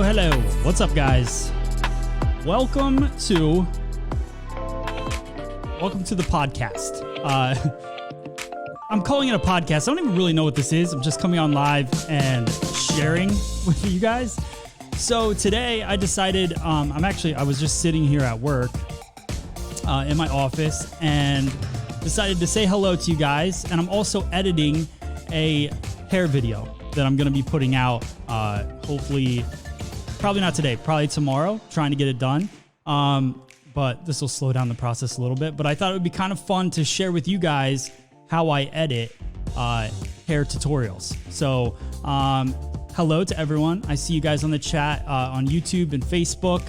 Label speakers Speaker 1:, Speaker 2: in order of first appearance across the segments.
Speaker 1: Hello. What's up, guys? Welcome to the podcast. I'm calling it a podcast. I don't even really know what this is. I'm just coming on live and sharing with you guys. So today I decided, I was just sitting here at work in my office and decided to say hello to you guys. And I'm also editing a hair video that I'm going to be putting out, hopefully, probably not today, probably tomorrow, trying to get it done. But this will slow down the process a little bit. But I thought it would be kind of fun to share with you guys how I edit hair tutorials. So hello to everyone. I see you guys on the chat on YouTube and Facebook.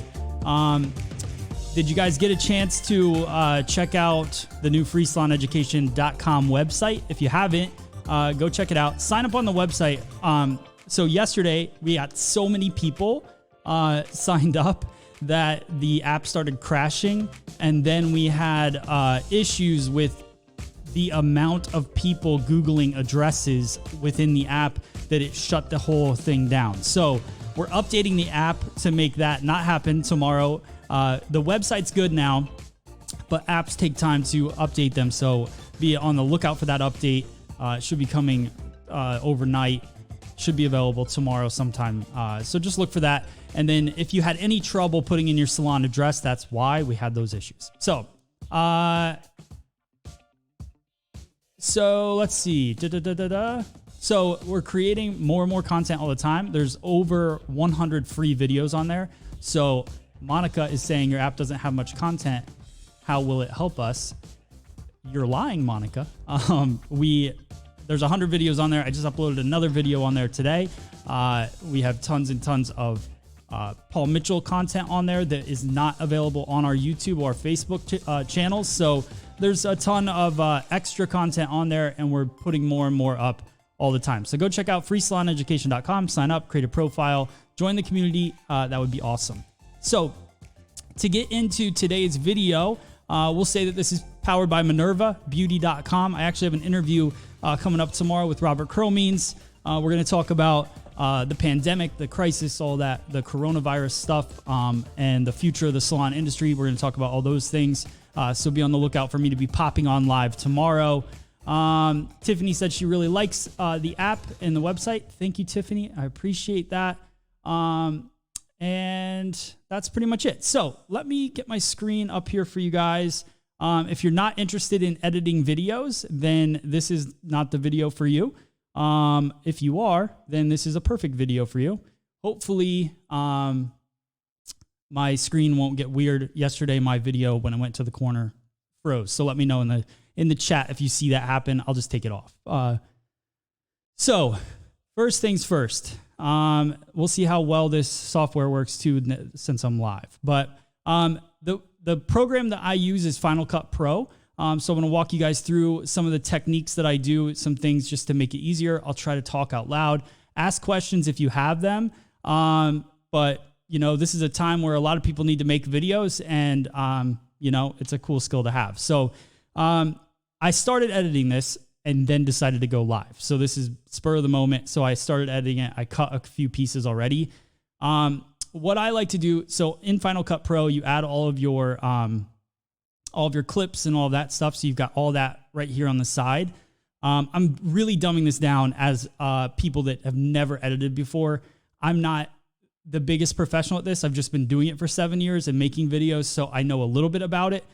Speaker 1: Did you guys get a chance to check out the new freesalon.education.com website? If you haven't, go check it out. Sign up on the website. So yesterday we got so many people signed up that the app started crashing, and then we had issues with the amount of people Googling addresses within the app that it shut the whole thing down. So we're updating the app to make that not happen tomorrow. The website's good now, but apps take time to update them. So be on the lookout for that update. It should be coming overnight. Should be available tomorrow sometime. So just look for that. And then if you had any trouble putting in your salon address, that's why we had those issues. So, let's see. So we're creating more and more content all the time. There's over 100 free videos on there. So Monica is saying your app doesn't have much content. How will it help us? You're lying, Monica. There's 100 videos on there. I just uploaded another video on there today. We have tons and tons of Paul Mitchell content on there that is not available on our YouTube or Facebook channels. So there's a ton of extra content on there, and we're putting more and more up all the time. So go check out freesaloneducation.com, sign up, create a profile, join the community. That would be awesome. So to get into today's video, we'll say that this is powered by MinervaBeauty.com. I actually have an interview coming up tomorrow with Robert Cromines. We're going to talk about the pandemic, the crisis, all that, the coronavirus stuff, and the future of the salon industry. We're going to talk about all those things. So be on the lookout for me to be popping on live tomorrow. Tiffany said she really likes the app and the website. Thank you, Tiffany. I appreciate that. And that's pretty much it. So let me get my screen up here for you guys. If you're not interested in editing videos, then this is not the video for you. If you are, then this is a perfect video for you. Hopefully, my screen won't get weird. Yesterday, my video, when I went to the corner, froze. So let me know in the chat if you see that happen. I'll just take it off. So first things first. We'll see how well this software works too, since I'm live. But the program that I use is Final Cut Pro. So I'm going to walk you guys through some of the techniques that I do, some things just to make it easier. I'll try to talk out loud, ask questions if you have them. But this is a time where a lot of people need to make videos, and it's a cool skill to have. So I started editing this and then decided to go live. So this is spur of the moment. So I started editing it. I cut a few pieces already. What I like to do, so in Final Cut Pro, you add all of your clips and all of that stuff. So you've got all that right here on the side. I'm really dumbing this down as people that have never edited before. I'm not the biggest professional at this. I've just been doing it for 7 years and making videos. So I know a little bit about it,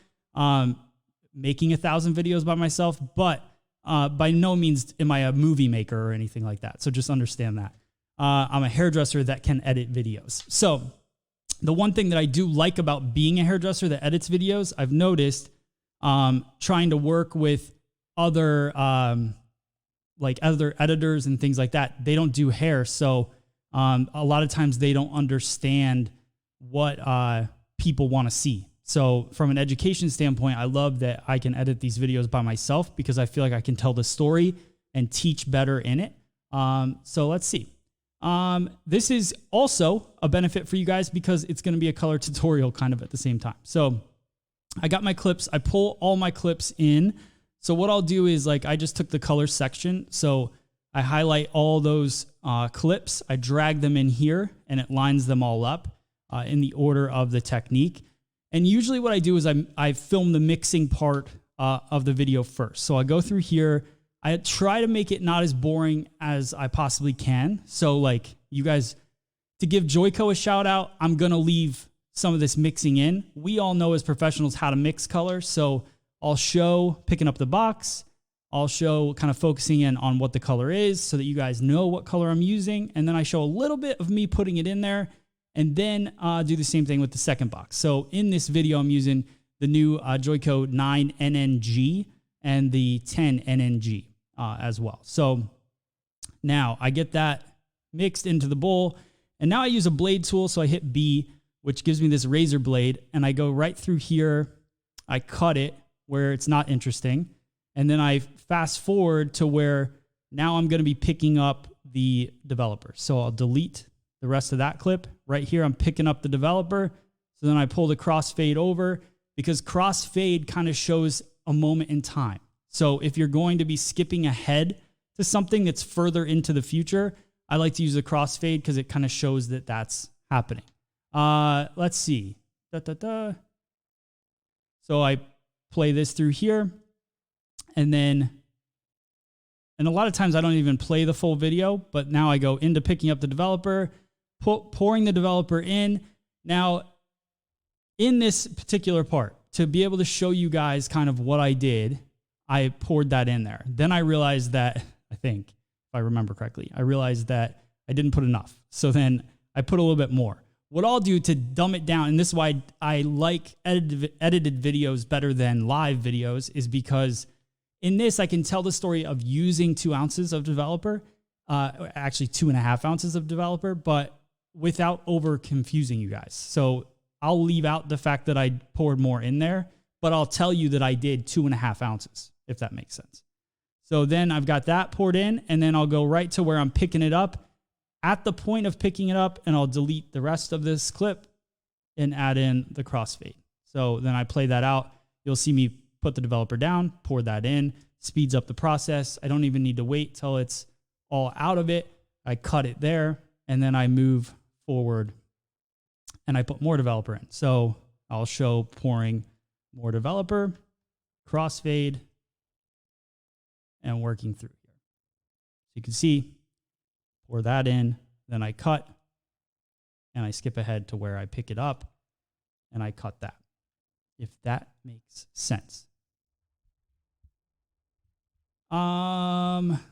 Speaker 1: making 1,000 videos by myself, but by no means am I a movie maker or anything like that. So just understand that. I'm a hairdresser that can edit videos. So the one thing that I do like about being a hairdresser that edits videos, I've noticed trying to work with other other editors and things like that. They don't do hair, so a lot of times they don't understand what people want to see. So from an education standpoint, I love that I can edit these videos by myself because I feel like I can tell the story and teach better in it. So let's see. This is also a benefit for you guys because it's going to be a color tutorial kind of at the same time. So I got my clips. I pull all my clips in. So what I'll do is I just took the color section. So I highlight all those clips. I drag them in here and it lines them all up in the order of the technique. And usually what I do is I film the mixing part of the video first. So I go through here. I try to make it not as boring as I possibly can. So you guys, to give Joico a shout out, I'm going to leave some of this mixing in. We all know as professionals how to mix color. So I'll show picking up the box. I'll show kind of focusing in on what the color is so that you guys know what color I'm using. And then I show a little bit of me putting it in there and then do the same thing with the second box. So in this video, I'm using the new Joico 9 NNG and the 10 NNG as well. So now I get that mixed into the bowl and now I use a blade tool. So I hit B, which gives me this razor blade and I go right through here. I cut it where it's not interesting. And then I fast forward to where now I'm going to be picking up the developer. So I'll delete the rest of that clip. Right here, I'm picking up the developer. So then I pull the crossfade over because crossfade kind of shows a moment in time. So if you're going to be skipping ahead to something that's further into the future, I like to use the crossfade because it kind of shows that that's happening. Let's see. So I play this through here. And a lot of times I don't even play the full video, but now I go into picking up the developer, pouring the developer in. Now, in this particular part, to be able to show you guys kind of what I did, I poured that in there. Then I realized that, I think, if I remember correctly, I realized that I didn't put enough. So then I put a little bit more. What I'll do to dumb it down, and this is why I like edited videos better than live videos, is because in this, I can tell the story of using 2 ounces of developer, actually 2.5 ounces of developer, but without over confusing you guys. So I'll leave out the fact that I poured more in there, but I'll tell you that I did 2.5 ounces, if that makes sense. So then I've got that poured in, and then I'll go right to where I'm picking it up at the point of picking it up, and I'll delete the rest of this clip and add in the crossfade. So then I play that out. You'll see me put the developer down, pour that in, speeds up the process. I don't even need to wait till it's all out of it. I cut it there, and then I move forward and I put more developer in. So I'll show pouring more developer, crossfade, and working through here. So you can see, pour that in, then I cut, and I skip ahead to where I pick it up, and I cut that, if that makes sense.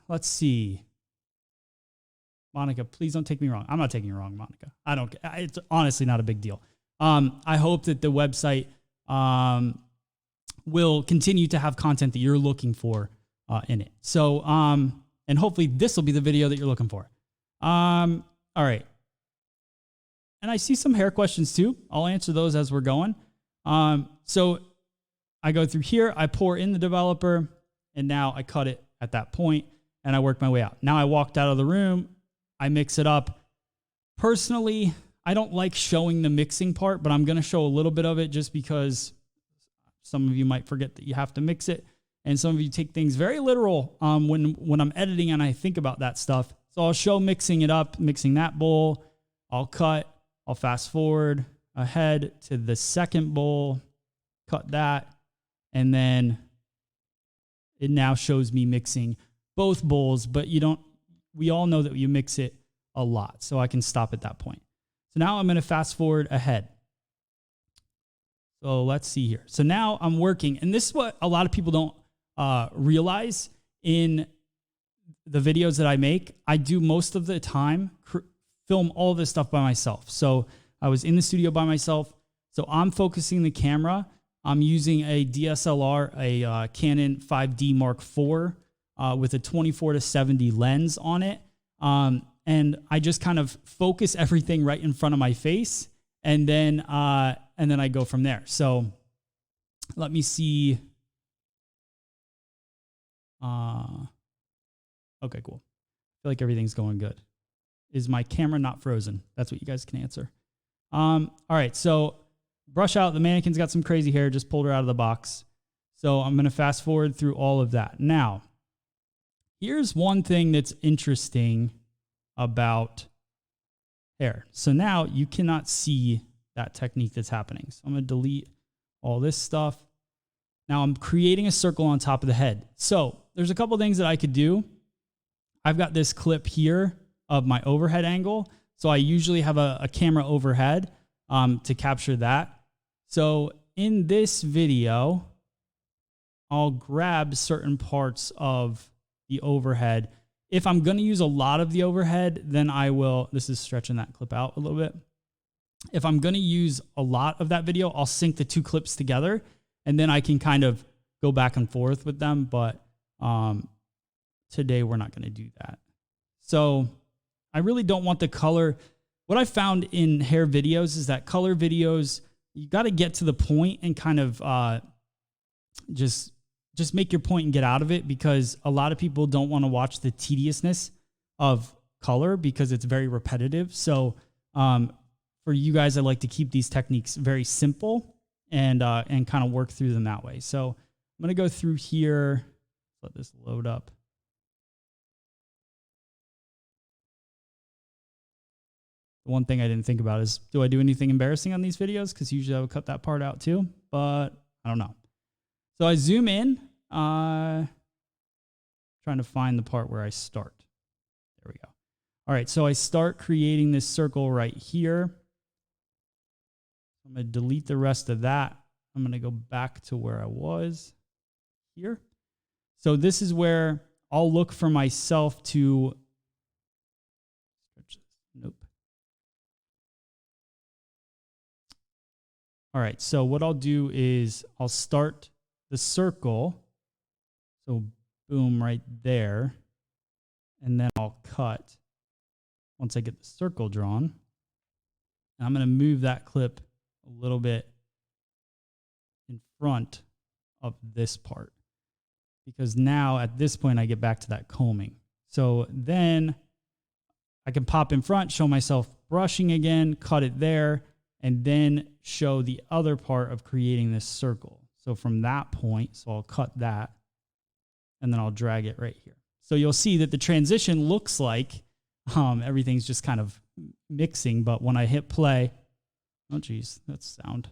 Speaker 1: Let's see. Monica, please don't take me wrong. I'm not taking you wrong, Monica. It's honestly not a big deal. I hope that the website will continue to have content that you're looking for in it. So, and hopefully this will be the video that you're looking for. All right. And I see some hair questions too. I'll answer those as we're going. So I go through here, I pour in the developer, and now I cut it at that point and I work my way out. Now I walked out of the room, I mix it up. Personally, I don't like showing the mixing part, but I'm going to show a little bit of it just because some of you might forget that you have to mix it. And some of you take things very literal when I'm editing and I think about that stuff. So I'll show mixing it up, mixing that bowl. I'll cut, I'll fast forward ahead to the second bowl, cut that, and then it now shows me mixing both bowls, but we all know that you mix it a lot. So I can stop at that point. So now I'm going to fast forward ahead. So let's see here. So now I'm working, and this is what a lot of people don't realize in the videos that I make. I do most of the time film all this stuff by myself. So I was in the studio by myself. So I'm focusing the camera. I'm using a DSLR, a Canon 5D Mark IV with a 24-70 lens on it. And I just kind of focus everything right in front of my face, and then I go from there. So let me see. Okay, cool. I feel like everything's going good. Is my camera not frozen? That's what you guys can answer. All right, so brush out. The mannequin's got some crazy hair. Just pulled her out of the box. So I'm going to fast forward through all of that. Now, here's one thing that's interesting about hair. So now you cannot see that technique that's happening. So I'm going to delete all this stuff. Now I'm creating a circle on top of the head. So there's a couple things that I could do. I've got this clip here of my overhead angle. So I usually have a camera overhead to capture that. So in this video, I'll grab certain parts of the overhead. If I'm going to use a lot of the overhead, then I will, this is stretching that clip out a little bit. If I'm going to use a lot of that video, I'll sync the two clips together, and then I can kind of go back and forth with them. But today we're not going to do that. So I really don't want the color. What I found in hair videos is that color videos, you got to get to the point and kind of just make your point and get out of it, because a lot of people don't want to watch the tediousness of color because it's very repetitive. So for you guys, I like to keep these techniques very simple and kind of work through them that way. So I'm going to go through here. Let this load up. The one thing I didn't think about is, do I do anything embarrassing on these videos? Because usually I would cut that part out too, but I don't know. So I zoom in, trying to find the part where I start. There we go. All right, so I start creating this circle right here. I'm going to delete the rest of that. I'm going to go back to where I was here. So this is where I'll look for myself to, nope. All right, so what I'll do is I'll start the circle. So boom, right there. And then I'll cut once I get the circle drawn. And I'm going to move that clip a little bit in front of this part, because now at this point I get back to that combing. So then I can pop in front, show myself brushing again, cut it there, and then show the other part of creating this circle. So from that point, so I'll cut that, and then I'll drag it right here. So you'll see that the transition looks like everything's just kind of mixing, but when I hit play, oh geez, that's sound.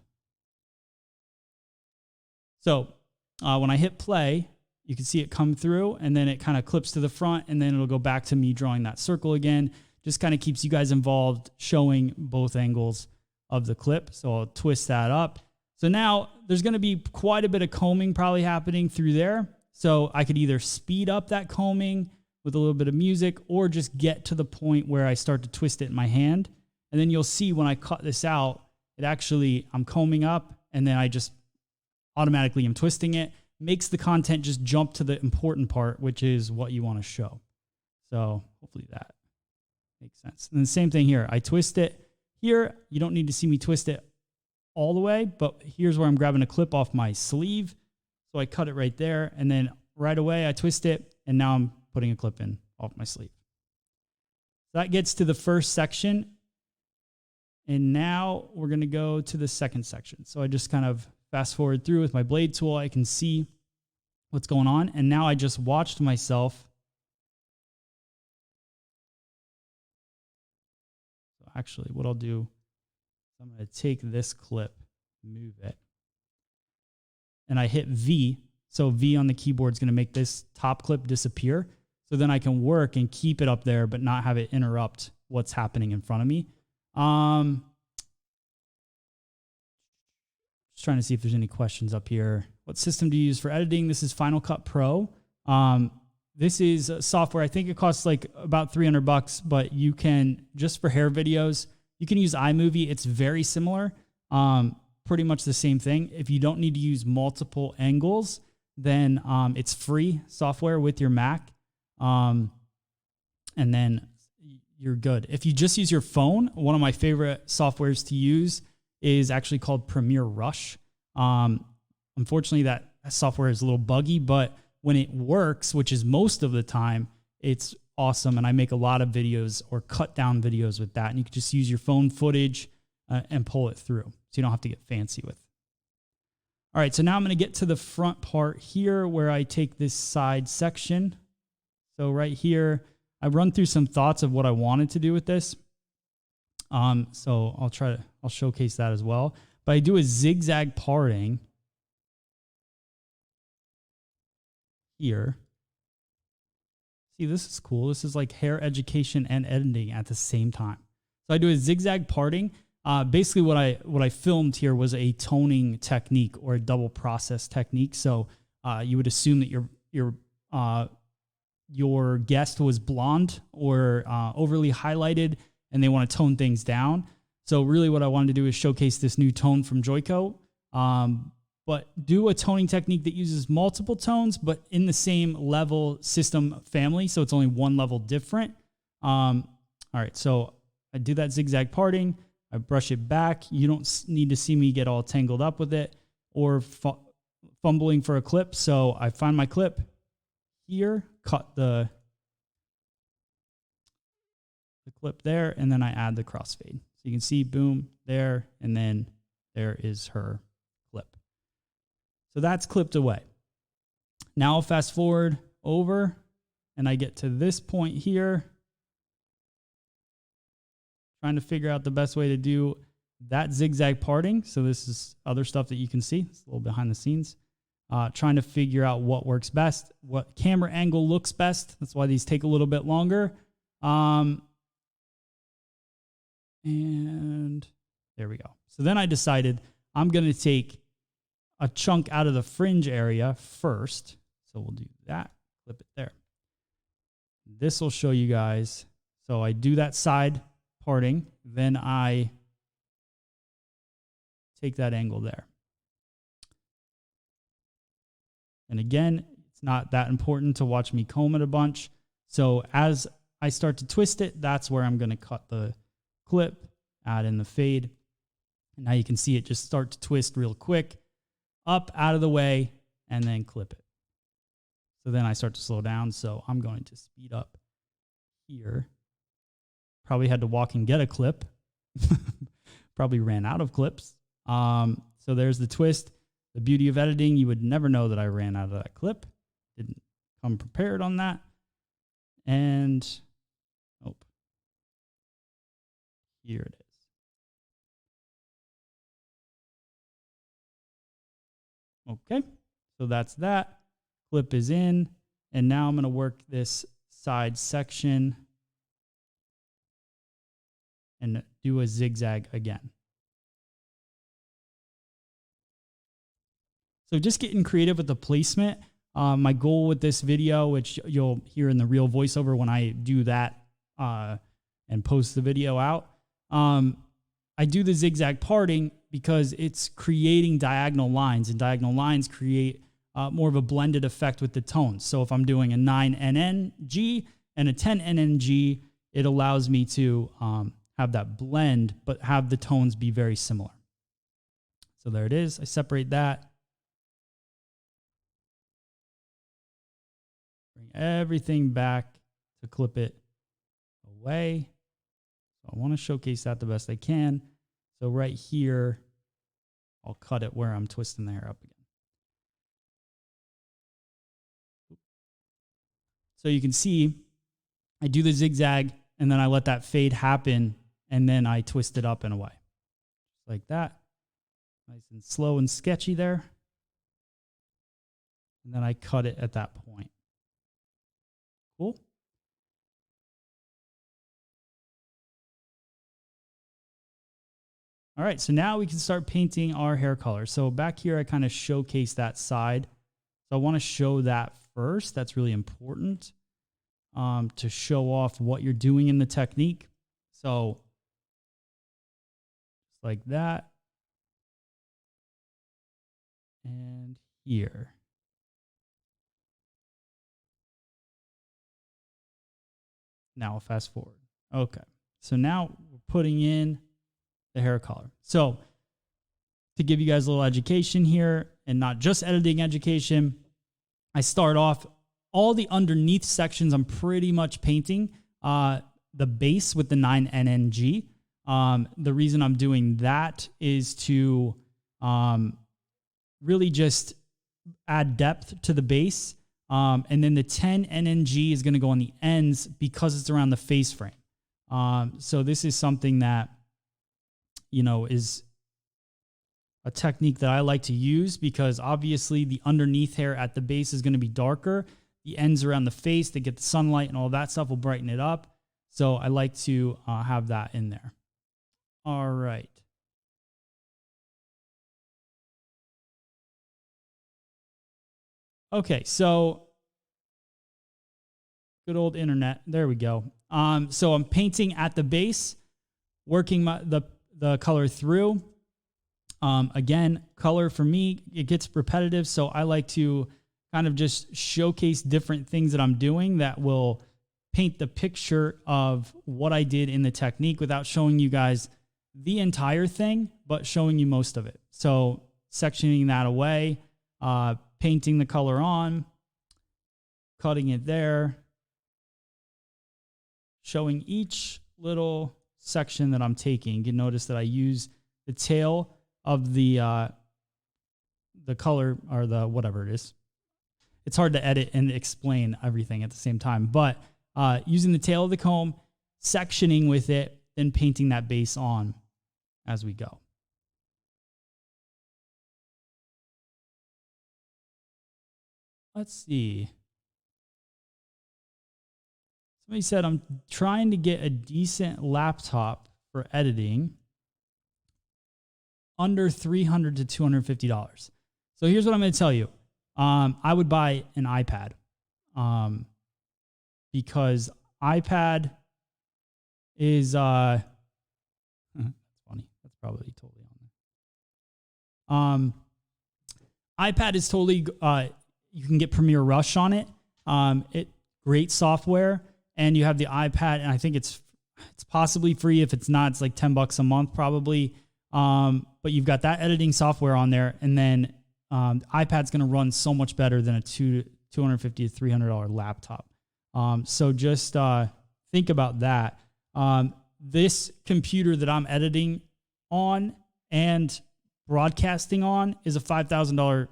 Speaker 1: So when I hit play, you can see it come through, and then it kind of clips to the front, and then it'll go back to me drawing that circle again. Just kind of keeps you guys involved, showing both angles of the clip. So I'll twist that up. So now there's going to be quite a bit of combing probably happening through there. So I could either speed up that combing with a little bit of music, or just get to the point where I start to twist it in my hand. And then you'll see when I cut this out, it actually, I'm combing up, and then I just automatically am twisting it. Makes the content just jump to the important part, which is what you want to show. So hopefully that makes sense. And the same thing here. I twist it here. You don't need to see me twist it all the way, but here's where I'm grabbing a clip off my sleeve. So I cut it right there, and then right away I twist it, and now I'm putting a clip in off my sleeve. So that gets to the first section. And now we're going to go to the second section. So I just kind of fast forward through with my blade tool. I can see what's going on. And now I just watched myself. So actually what I'll do, I'm going to take this clip, move it, and I hit V. So V on the keyboard is going to make this top clip disappear. So then I can work and keep it up there, but not have it interrupt what's happening in front of me. Just trying to see if there's any questions up here. What system do you use for editing? This is Final Cut Pro. This is software. I think it costs like about $300, but you can, just for hair videos, You can use iMovie. It's very similar. Pretty much the same thing. If you don't need to use multiple angles, then it's free software with your Mac. And then you're good. If you just use your phone, one of my favorite softwares to use is actually called Premiere Rush. Unfortunately, that software is a little buggy, but when it works, which is most of the time, it's awesome. And I make a lot of videos or cut down videos with that. And you can just use your phone footage and pull it through. So you don't have to get fancy with it. All right, so now I'm going to get to the front part here where I take this side section. So right here, I run through some thoughts of what I wanted to do with this. So I'll showcase that as well. But I do a zigzag parting here. See, this is cool. This is like hair education and editing at the same time. So I do a zigzag parting. Basically what I filmed here was a toning technique or a double process technique. So you would assume that your guest was blonde or overly highlighted and they want to tone things down. So really what I wanted to do is showcase this new tone from Joico, but do a toning technique that uses multiple tones, but in the same level system family. So it's only one level different. All right, so I do that zigzag parting. I brush it back. You don't need to see me get all tangled up with it or fumbling for a clip. So I find my clip here, cut the clip there, and then I add the crossfade. So you can see, boom, there, and then there is her clip. So that's clipped away. Now I'll fast forward over, and I get to this point here, trying to figure out the best way to do that zigzag parting. So this is other stuff that you can see. It's a little behind the scenes. Trying to figure out what works best, what camera angle looks best. That's why these take a little bit longer. And there we go. So then I decided I'm going to take a chunk out of the fringe area first. So we'll do that, clip it there. This will show you guys. So I do that side parting, then I take that angle there. And again, it's not that important to watch me comb it a bunch. So as I start to twist it, that's where I'm going to cut the clip, add in the fade. And now you can see it just start to twist real quick, up, out of the way, and then clip it. So then I start to slow down. So I'm going to speed up here. Probably had to walk and get a clip. Probably ran out of clips. So there's the twist. The beauty of editing, you would never know that I ran out of that clip. Didn't come prepared on that. And, oh, here it is. Okay, so that's that. Clip is in. And now I'm going to work this side section and do a zigzag again. So just getting creative with the placement. My goal with this video, which you'll hear in the real voiceover when I do that and post the video out, I do the zigzag parting because it's creating diagonal lines, and diagonal lines create more of a blended effect with the tones. So if I'm doing a 9NN-G and a 10NN-G, it allows me to have that blend, but have the tones be very similar. So there it is. I separate that. Bring everything back to clip it away. So I want to showcase that the best I can. So right here, I'll cut it where I'm twisting the hair up again. So you can see I do the zigzag and then I let that fade happen and then I twist it up and away. Just like that. Nice and slow and sketchy there. And then I cut it at that point. Cool. All right, so now we can start painting our hair color. So back here, I kind of showcase that side. So I want to show that first. That's really important to show off what you're doing in the technique. So like that. And here. Now I'll fast forward. Okay. So now we're putting in the hair color. So to give you guys a little education here, and not just editing education, I start off all the underneath sections. I'm pretty much painting the base with the 9NNG. The reason I'm doing that is to really just add depth to the base. And then the 10NNG is going to go on the ends because it's around the face frame. So this is something that, you know, is a technique that I like to use because obviously the underneath hair at the base is going to be darker. The ends around the face, they get the sunlight and all that stuff will brighten it up. So I like to have that in there. All right. Okay, so good old internet. There we go. So I'm painting at the base, working the color through. Again, color for me, it gets repetitive, so I like to kind of just showcase different things that I'm doing that will paint the picture of what I did in the technique without showing you guys the entire thing, but showing you most of it. So sectioning that away, painting the color on, cutting it there, showing each little section that I'm taking. You can notice that I use the tail of the color or the whatever it is. It's hard to edit and explain everything at the same time, but using the tail of the comb, sectioning with it, then painting that base on as we go. Let's see. Somebody said, I'm trying to get a decent laptop for editing under $300 to $250. So here's what I'm going to tell you. I would buy an iPad because iPad is that's funny. That's probably totally on there. iPad is totally you can get Premiere Rush on it. Great software, and you have the iPad, and I think it's possibly free. If it's not, it's like $10 a month probably. But you've got that editing software on there, and then iPad's going to run so much better than a $250 to $300 laptop. So just think about that. This computer that I'm editing on and broadcasting on is a $5,000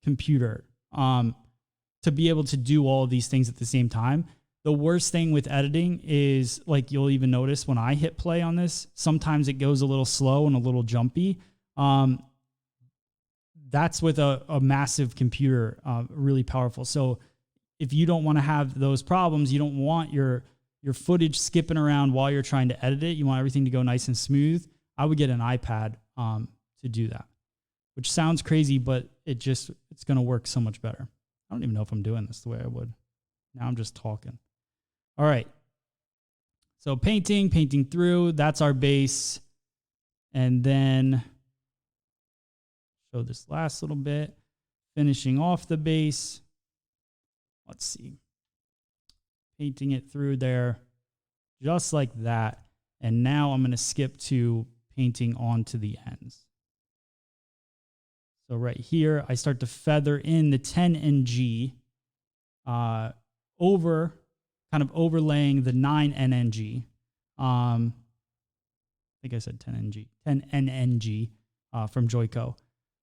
Speaker 1: computer to be able to do all of these things at the same time. The worst thing with editing is, like, you'll even notice when I hit play on this, sometimes it goes a little slow and a little jumpy. That's with a massive computer, really powerful. So if you don't want to have those problems, you don't want your footage skipping around while you're trying to edit it. You want everything to go nice and smooth. I would get an iPad to do that, which sounds crazy, but it's going to work so much better. I don't even know if I'm doing this the way I would. Now I'm just talking. All right. So painting through, that's our base. And then show this last little bit, finishing off the base. Let's see. Painting it through there, just like that. And now I'm going to skip to painting onto the ends. So right here, I start to feather in the 10NG over, kind of overlaying the 9NNG. I think I said 10NNG from Joico.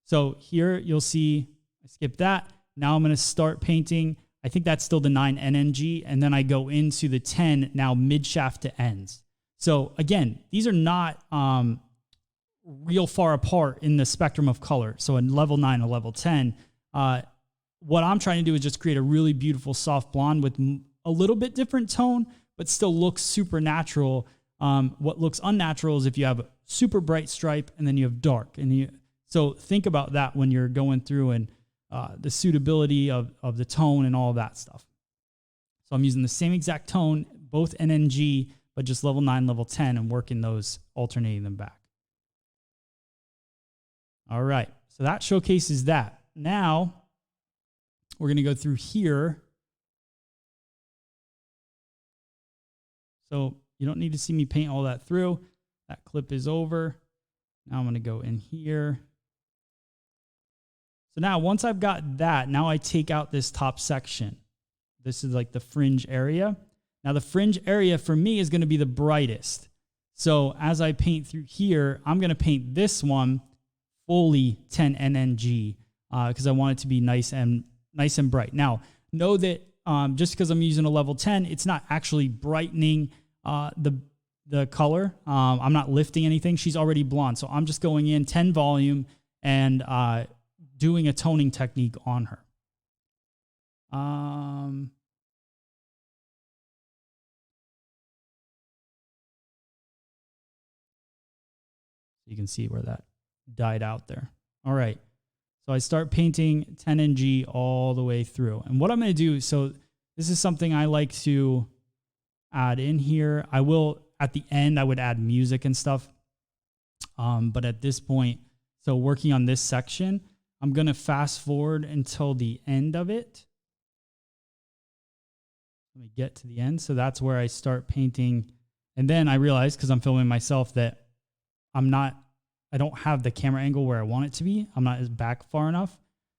Speaker 1: So here you'll see, I skip that. Now I'm going to start painting. I think that's still the 9NNG, and then I go into the 10 now mid-shaft to ends. So again, these are not real far apart in the spectrum of color. So a level 9, a level 10. What I'm trying to do is just create a really beautiful soft blonde with a little bit different tone, but still looks super natural. What looks unnatural is if you have a super bright stripe and then you have dark. So think about that when you're going through and the suitability of the tone and all of that stuff. So I'm using the same exact tone, both NNG, but just level 9, level 10, and working those, alternating them back. All right. So that showcases that. Now we're going to go through here. So you don't need to see me paint all that through. That clip is over. Now I'm going to go in here. So now once I've got that, now I take out this top section. This is like the fringe area. Now the fringe area for me is going to be the brightest. So as I paint through here, I'm going to paint this one fully 10 NNG because I want it to be nice and bright. Now know that just because I'm using a level 10, it's not actually brightening the color. I'm not lifting anything. She's already blonde. So I'm just going in 10 volume and doing a toning technique on her. You can see where that died out there. All right. So I start painting 10 NG all the way through. And what I'm going to do, so this is something I like to add in here. I will, at the end, I would add music and stuff. But at this point, so working on this section, I'm going to fast forward until the end of it. Let me get to the end. So that's where I start painting. And then I realize, because I'm filming myself, that I don't have the camera angle where I want it to be. I'm not as back far enough.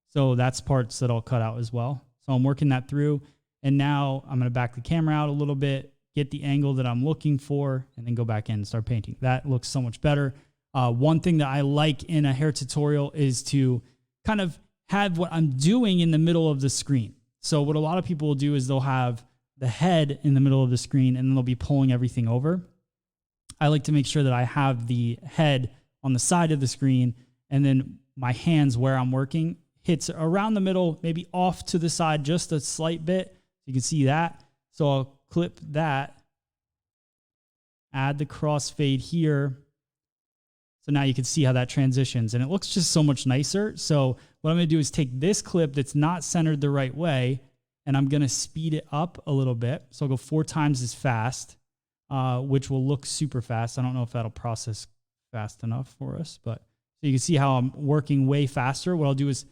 Speaker 1: So that's parts that I'll cut out as well. So I'm working that through. And now I'm going to back the camera out a little bit, get the angle that I'm looking for, and then go back in and start painting. That looks so much better. One thing that I like in a hair tutorial is to kind of have what I'm doing in the middle of the screen. So what a lot of people will do is they'll have the head in the middle of the screen and then they'll be pulling everything over. I like to make sure that I have the head on the side of the screen and then my hands where I'm working hits around the middle, maybe off to the side just a slight bit. You can see that. So I'll clip that, add the crossfade here. So now you can see how that transitions and it looks just so much nicer. So what I'm going to do is take this clip that's not centered the right way and I'm going to speed it up a little bit. So I'll go 4 times as fast, which will look super fast. I don't know if that'll process fast enough for us, but so you can see how I'm working way faster. What I'll do is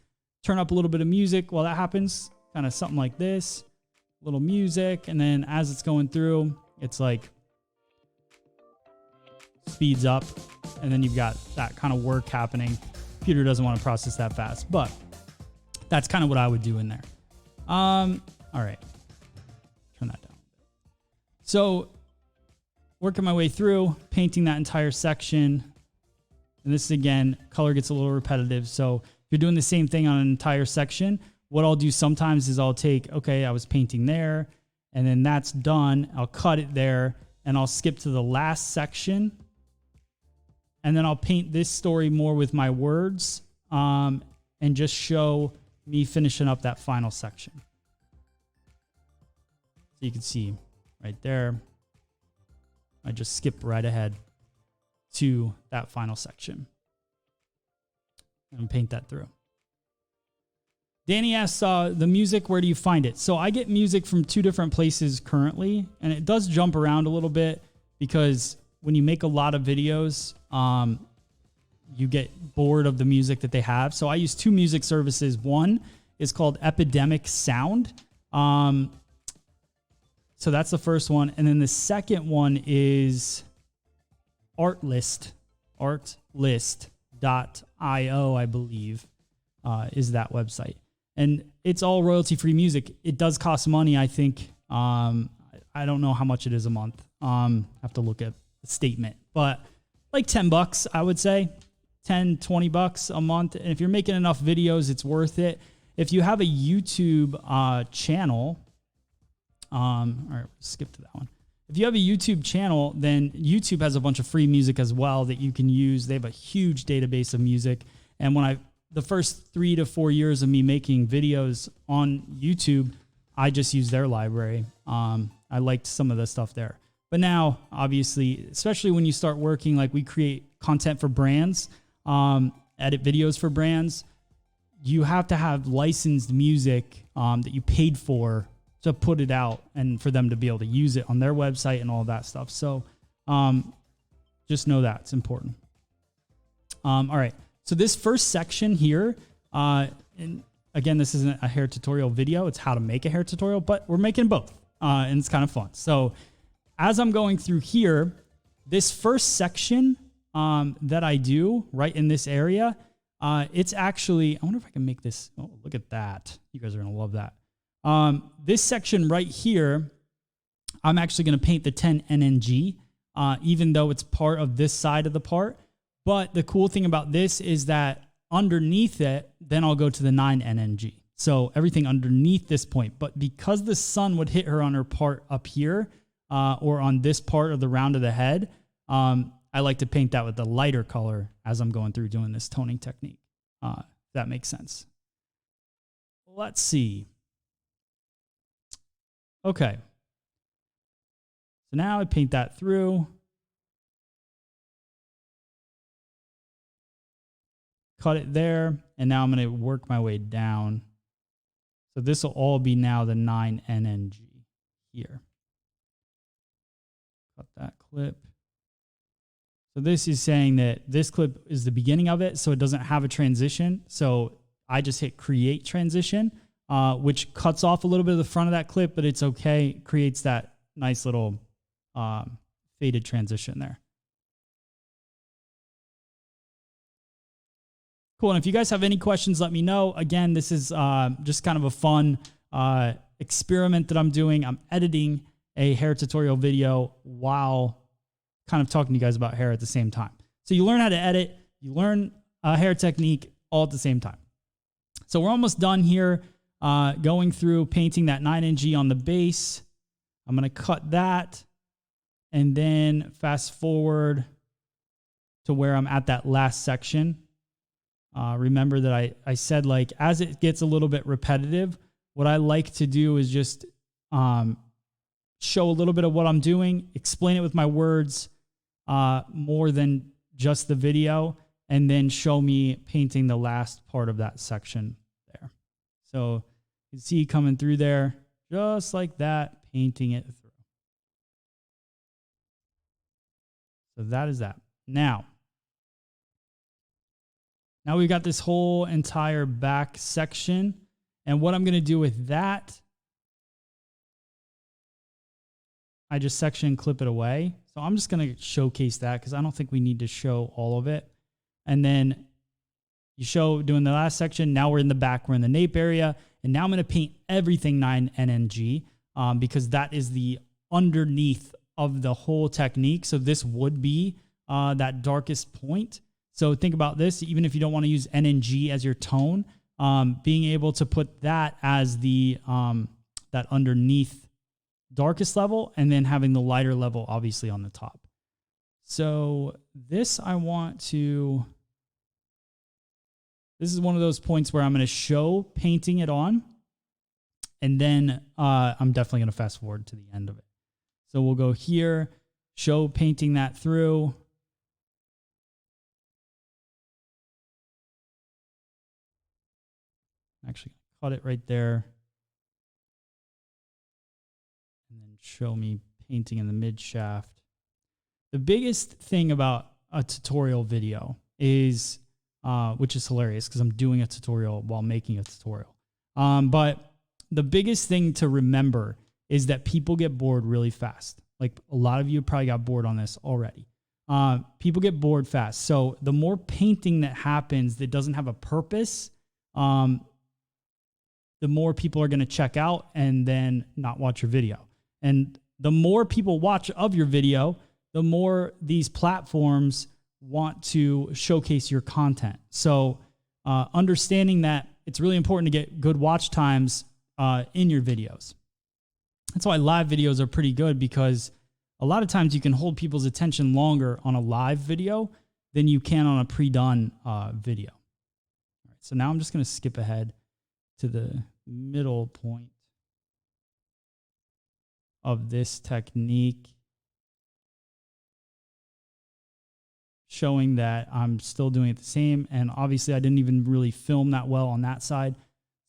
Speaker 1: turn up a little bit of music while that happens, kind of something like this, little music. And then as it's going through, it's like speeds up and then you've got that kind of work happening. Computer doesn't want to process that fast, but that's kind of what I would do in there. All right, turn that down. So working my way through, painting that entire section. And this is, again, color gets a little repetitive. So if you're doing the same thing on an entire section, what I'll do sometimes is I'll take, okay, I was painting there, and then that's done. I'll cut it there, and I'll skip to the last section. And then I'll paint this story more with my words and just show me finishing up that final section. So you can see right there, I just skip right ahead to that final section and paint that through. Danny asks, the music, where do you find it? So I get music from 2 different places currently, and it does jump around a little bit because when you make a lot of videos, you get bored of the music that they have. So I use 2 music services. One is called Epidemic Sound. So that's the first one. And then the second one is Artlist, artlist.io, I believe, is that website. And it's all royalty-free music. It does cost money, I think. I don't know how much it is a month. I have to look at the statement. But like $10, I would say. $10-20 a month. And if you're making enough videos, it's worth it. If you have a YouTube channel, all right, skip to that one. If you have a YouTube channel, then YouTube has a bunch of free music as well that you can use. They have a huge database of music. And when the first 3 to 4 years of me making videos on YouTube, I just used their library. I liked some of the stuff there. But now, obviously, especially when you start working, like we create content for brands, edit videos for brands, you have to have licensed music that you paid for to put it out and for them to be able to use it on their website and all that stuff. So just know that it's important. All right. So this first section here, and again, this isn't a hair tutorial video. It's how to make a hair tutorial, but we're making both, and it's kind of fun. So as I'm going through here, this first section that I do right in this area, it's actually, I wonder if I can make this, oh, look at that. You guys are going to love that. This section right here, I'm actually going to paint the 10 NNG, even though it's part of this side of the part. But the cool thing about this is that underneath it, then I'll go to the 9 NNG. So everything underneath this point. But because the sun would hit her on her part up here, or on this part of the round of the head, I like to paint that with the lighter color as I'm going through doing this toning technique. If that makes sense. Let's see. Okay. So now I paint that through. Cut it there. And now I'm going to work my way down. So this will all be now the 9 NNG here. Cut that clip. So this is saying that this clip is the beginning of it, so it doesn't have a transition. So I just hit create transition, which cuts off a little bit of the front of that clip, but it's okay. It creates that nice little faded transition there. Cool. And if you guys have any questions, let me know. Again, this is just kind of a fun experiment that I'm doing. I'm editing a hair tutorial video while kind of talking to you guys about hair at the same time. So you learn how to edit, you learn a hair technique all at the same time. So we're almost done here, going through painting that 9NG on the base. I'm going to cut that and then fast forward to where I'm at that last section. Remember that I said, like, as it gets a little bit repetitive, what I like to do is just show a little bit of what I'm doing, explain it with my words, more than just the video, and then show me painting the last part of that section there. So you can see coming through there, just like that, painting it through. So that is that. Now we've got this whole entire back section, and what I'm going to do with that, I just section clip it away. So I'm just going to showcase that because I don't think we need to show all of it. And then you show doing the last section. Now we're in the back, we're in the nape area. And now I'm going to paint everything 9 NNG because that is the underneath of the whole technique. So this would be that darkest point. So think about this, even if you don't want to use NNG as your tone, being able to put that as the that underneath darkest level, and then having the lighter level obviously on the top. So this this is one of those points where I'm going to show painting it on, and then I'm definitely going to fast forward to the end of it. So we'll go here, show painting that through. Actually cut it right there. And then show me painting in the mid shaft. The biggest thing about a tutorial video is, which is hilarious because I'm doing a tutorial while making a tutorial. But the biggest thing to remember is that people get bored really fast. Like a lot of you probably got bored on this already. People get bored fast. So the more painting that happens that doesn't have a purpose, the more people are going to check out and then not watch your video. And the more people watch of your video, the more these platforms want to showcase your content. So understanding that it's really important to get good watch times in your videos. That's why live videos are pretty good, because a lot of times you can hold people's attention longer on a live video than you can on a pre-done video. All right, so now I'm just going to skip ahead to the middle point of this technique, showing that I'm still doing it the same. And obviously I didn't even really film that well on that side.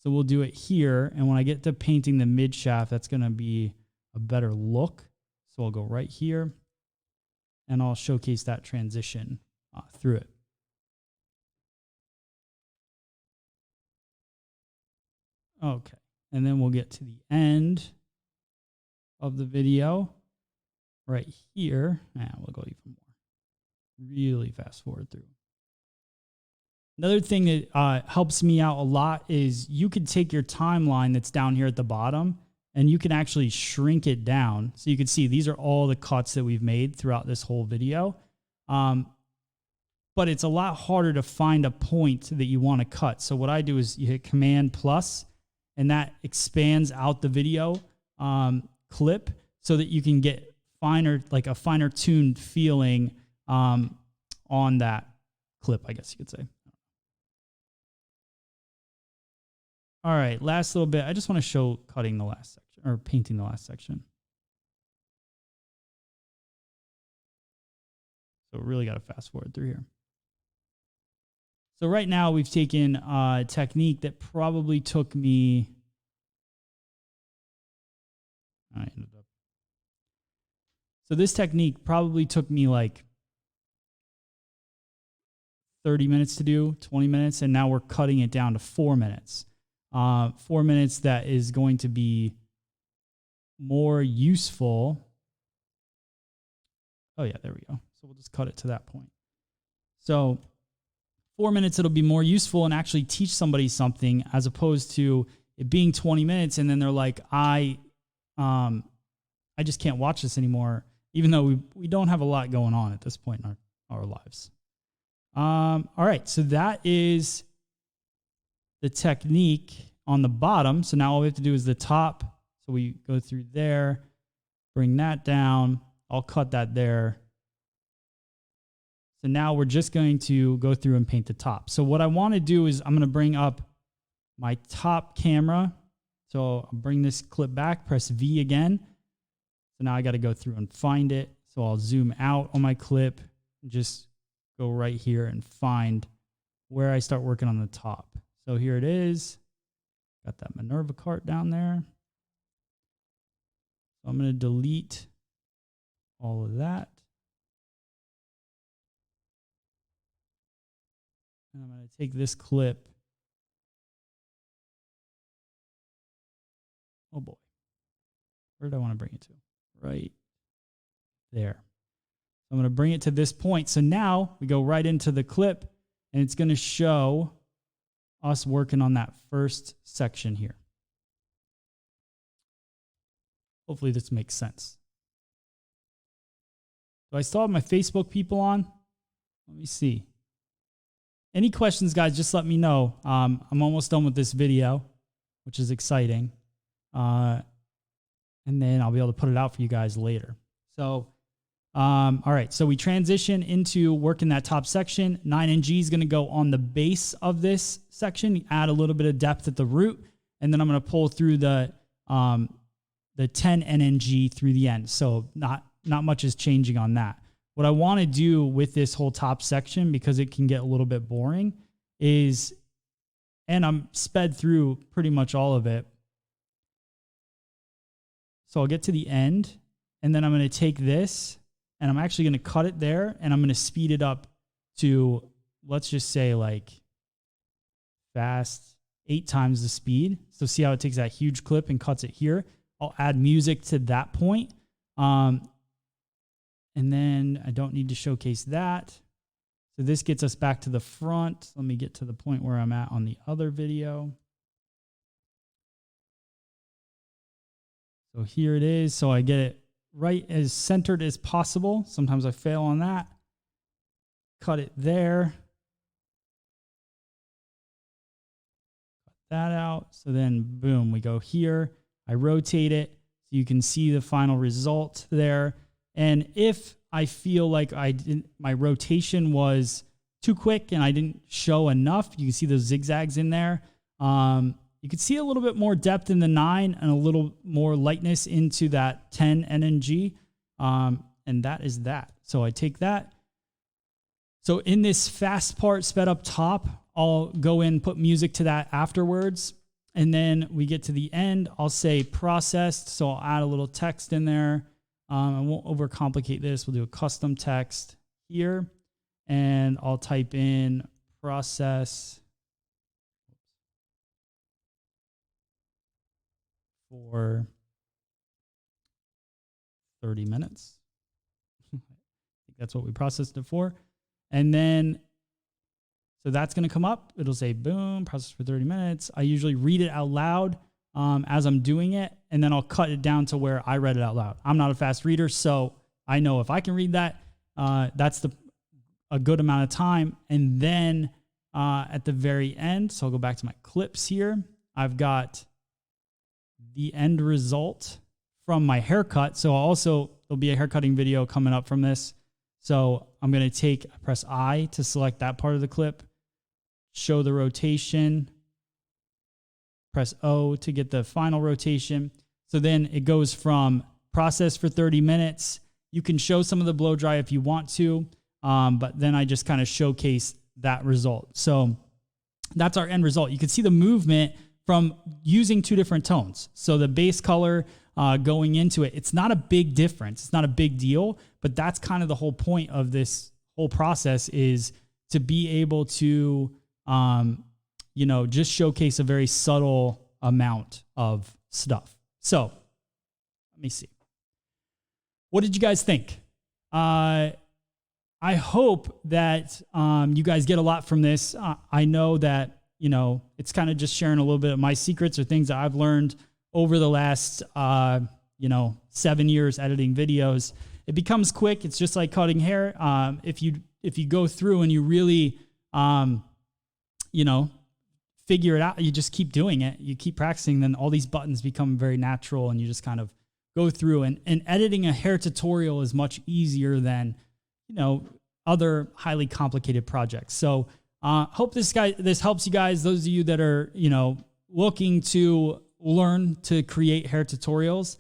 Speaker 1: So we'll do it here. And when I get to painting the mid shaft, that's going to be a better look. So I'll go right here and I'll showcase that transition through it. Okay. And then we'll get to the end of the video right here. And we'll go even more. Really fast forward through. Another thing that helps me out a lot is you could take your timeline that's down here at the bottom and you can actually shrink it down. So you can see these are all the cuts that we've made throughout this whole video. But it's a lot harder to find a point that you want to cut. So what I do is you hit Command plus, and that expands out the video clip so that you can get finer, like a finer tuned feeling on that clip, I guess you could say. All right, last little bit. I just want to show cutting the last section or painting the last section. So really got to fast forward through here. So right now we've taken a technique that probably took me, so this technique probably took me like 30 minutes to do, 20 minutes, and now we're cutting it down to 4 minutes. 4 minutes that is going to be more useful. Oh yeah, there we go. So we'll just cut it to that point. So 4 minutes, it'll be more useful and actually teach somebody something as opposed to it being 20 minutes and then they're like, I just can't watch this anymore, even though we don't have a lot going on at this point in our lives. All right, so that is the technique on the bottom. So now all we have to do is the top. So we go through there, bring that down. I'll cut that there. So now we're just going to go through and paint the top. So what I want to do is I'm going to bring up my top camera. So I'll bring this clip back, press V again. So now I got to go through and find it. So I'll zoom out on my clip and just go right here and find where I start working on the top. So here it is. Got that Minerva cart down there. So I'm going to delete all of that. And I'm going to take this clip. Oh boy. Where did I want to bring it to? Right there. I'm going to bring it to this point. So now we go right into the clip and it's going to show us working on that first section here. Hopefully this makes sense. Do I still have my Facebook people on? Let me see. Any questions, guys, just let me know. I'm almost done with this video, which is exciting. And then I'll be able to put it out for you guys later. So, all right. So we transition into working that top section. 9NG is going to go on the base of this section, add a little bit of depth at the root, and then I'm going to pull through the 10 NNG through the end. So not much is changing on that. What I want to do with this whole top section, because it can get a little bit boring, is, and I'm sped through pretty much all of it. So I'll get to the end, and then I'm going to take this, and I'm actually going to cut it there, and I'm going to speed it up to, let's just say like fast, 8 times the speed. So see how it takes that huge clip and cuts it here. I'll add music to that point. And then I don't need to showcase that. So this gets us back to the front. Let me get to the point where I'm at on the other video. So here it is. So I get it right as centered as possible. Sometimes I fail on that. Cut it there. Cut that out. So then boom, we go here. I rotate it so you can see the final result there. And if I feel like my rotation was too quick and I didn't show enough, you can see those zigzags in there. You can see a little bit more depth in the 9 and a little more lightness into that 10 NNG. And that is that. So I take that. So in this fast part sped up top, I'll go in, put music to that afterwards. And then we get to the end, I'll say processed. So I'll add a little text in there. I won't overcomplicate this. We'll do a custom text here. And I'll type in process. for 30 minutes. I think that's what we processed it for. And then, so that's going to come up. It'll say, boom, process for 30 minutes. I usually read it out loud as I'm doing it, and then I'll cut it down to where I read it out loud. I'm not a fast reader, so I know if I can read that, that's a good amount of time. And then at the very end, so I'll go back to my clips here. I've got the end result from my haircut. So there'll be a haircutting video coming up from this. So I'm going to press I to select that part of the clip, show the rotation, press O to get the final rotation. So then it goes from process for 30 minutes. You can show some of the blow dry if you want to, but then I just kind of showcase that result. So that's our end result. You can see the movement from using two different tones. So the base color going into it, it's not a big difference. It's not a big deal, but that's kind of the whole point of this whole process, is to be able to, just showcase a very subtle amount of stuff. So let me see. What did you guys think? I hope that you guys get a lot from this. I know that, it's kind of just sharing a little bit of my secrets or things that I've learned over the last, 7 years editing videos. It becomes quick. It's just like cutting hair. If you go through and you really, figure it out, you just keep doing it, you keep practicing, then all these buttons become very natural, and you just kind of go through. And editing a hair tutorial is much easier than, other highly complicated projects. So hope this helps you guys. Those of you that are, looking to learn to create hair tutorials.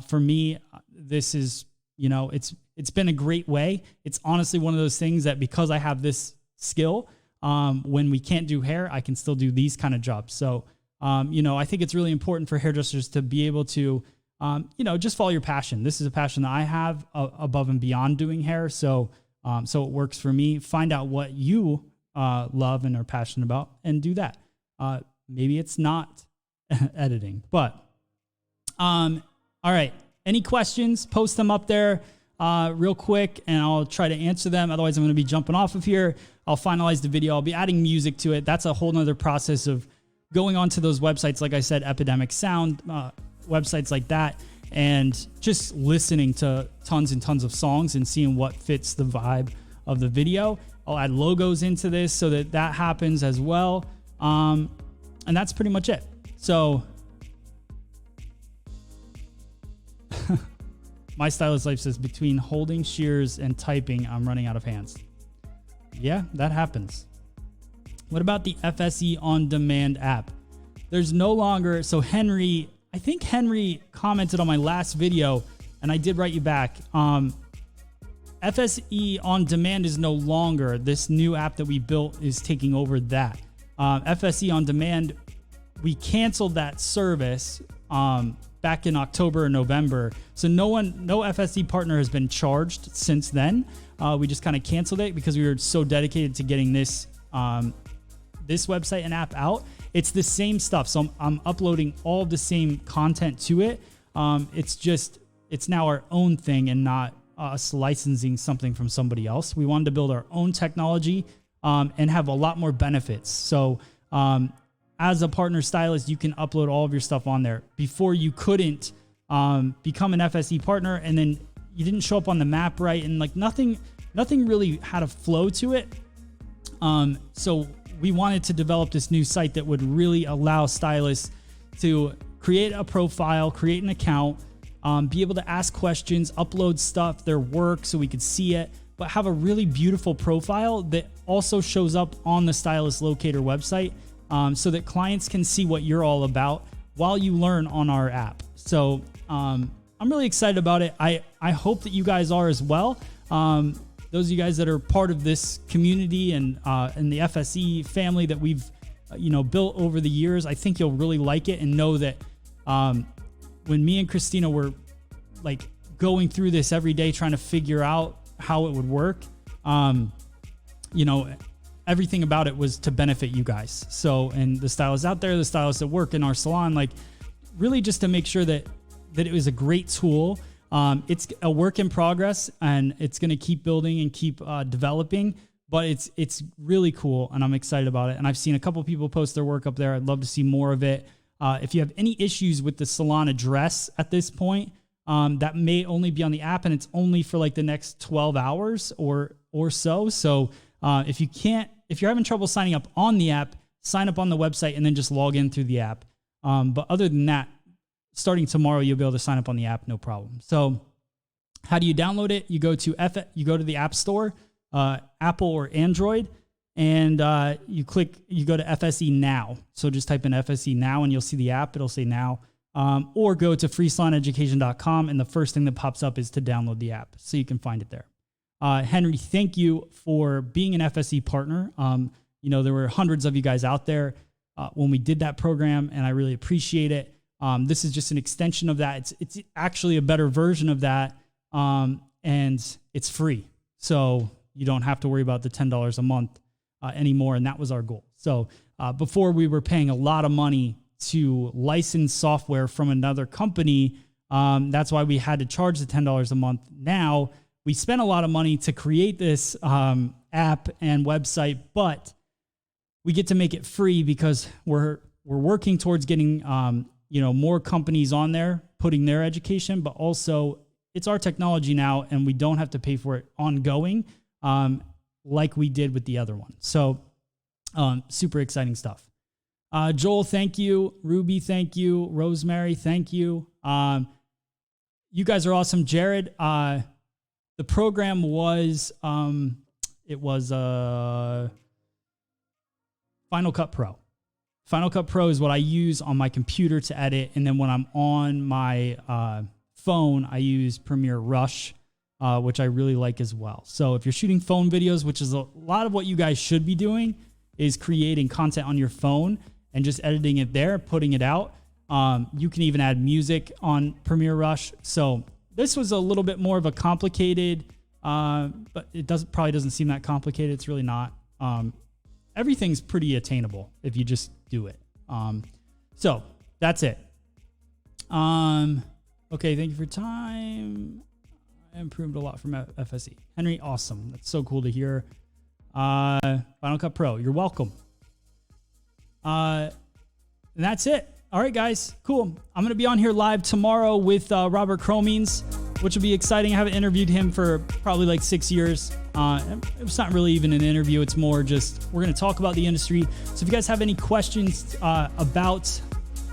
Speaker 1: For me, this is, it's been a great way. It's honestly one of those things that, because I have this skill, when we can't do hair, I can still do these kind of jobs. So, I think it's really important for hairdressers to be able to, just follow your passion. This is a passion that I have above and beyond doing hair. So it works for me. Find out what you love and are passionate about, and do that. Maybe it's not editing, but all right. Any questions? Post them up there real quick, and I'll try to answer them. Otherwise, I'm going to be jumping off of here. I'll finalize the video. I'll be adding music to it. That's a whole nother process of going onto those websites. Like I said, Epidemic Sound, websites like that, and just listening to tons and tons of songs and seeing what fits the vibe of the video. I'll add logos into this so that happens as well. And that's pretty much it. So My Stylist Life says, between holding shears and typing, I'm running out of hands. Yeah, that happens. What about the FSE On Demand app? There's no longer, so Henry, I think Henry commented on my last video, and I did write you back. FSE On Demand is no longer. This new app that we built is taking over that. FSE On Demand, we canceled that service back in October or November. So no FSE partner has been charged since then. We just kind of canceled it because we were so dedicated to getting this this website and app out. It's the same stuff. So I'm uploading all of the same content to it. It's now our own thing and not us licensing something from somebody else. We wanted to build our own technology and have a lot more benefits. So as a partner stylist, you can upload all of your stuff on there. Before, you couldn't become an FSE partner, and then you didn't show up on the map right, and like nothing really had a flow to it. So we wanted to develop this new site that would really allow stylists to create a profile, create an account, be able to ask questions, upload stuff, their work, so we could see it, but have a really beautiful profile that also shows up on the Stylist Locator website, so that clients can see what you're all about while you learn on our app. So I'm really excited about it. I hope that you guys are as well. Those of you guys that are part of this community and the FSE family that we've built over the years, I think you'll really like it, and know that when me and Christina were like going through this every day trying to figure out how it would work, everything about it was to benefit you guys. So, and the stylists out there, the stylists that work in our salon, like, really just to make sure that it was a great tool. It's a work in progress, and it's going to keep building and keep developing, but it's really cool, and I'm excited about it. And I've seen a couple people post their work up there. I'd love to see more of it. If you have any issues with the salon address at this point, that may only be on the app, and it's only for like the next 12 hours or so. So if you're having trouble signing up on the app, sign up on the website and then just log in through the app. But other than that, starting tomorrow, you'll be able to sign up on the app, no problem. So how do you download it? You go to the App Store, Apple or Android, and you go to FSE Now. So just type in FSE Now and you'll see the app. It'll say Now. Or go to freesalon.education.com, and the first thing that pops up is to download the app, so you can find it there. Henry, thank you for being an FSE partner. There were hundreds of you guys out there when we did that program, and I really appreciate it. This is just an extension of that. It's actually a better version of that, and it's free. So you don't have to worry about the $10 a month anymore, and that was our goal. So before, we were paying a lot of money to license software from another company. That's why we had to charge the $10 a month. Now, we spent a lot of money to create this app and website, but we get to make it free because we're working towards getting more companies on there, putting their education, but also it's our technology now, and we don't have to pay for it ongoing like we did with the other one. So super exciting stuff. Joel, thank you. Ruby, thank you. Rosemary, thank you. You guys are awesome. Jared, the program was, Final Cut Pro. Final Cut Pro is what I use on my computer to edit. And then when I'm on my phone, I use Premiere Rush, which I really like as well. So if you're shooting phone videos, which is a lot of what you guys should be doing, is creating content on your phone and just editing it there, putting it out. You can even add music on Premiere Rush. So this was a little bit more of a complicated, but it probably doesn't seem that complicated. It's really not. Everything's pretty attainable if you just do it. So that's it. Okay, thank you for your time. I improved a lot from FSE. Henry, awesome. That's so cool to hear. Final Cut Pro, you're welcome. And that's it. All right, guys, cool. I'm going to be on here live tomorrow with Robert Cromines, which will be exciting. I haven't interviewed him for probably like 6 years. It's not really even an interview. It's more just we're going to talk about the industry. So if you guys have any questions about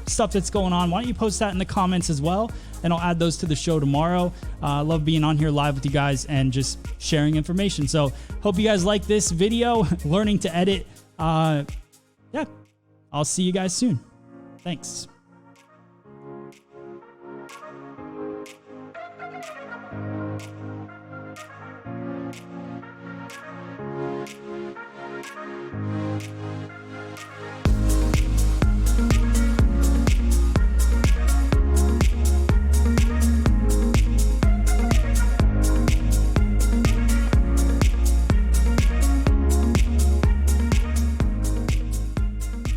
Speaker 1: stuff that's going on, why don't you post that in the comments as well, and I'll add those to the show tomorrow. I love being on here live with you guys and just sharing information. So hope you guys like this video, learning to edit. Yeah, I'll see you guys soon. Thanks.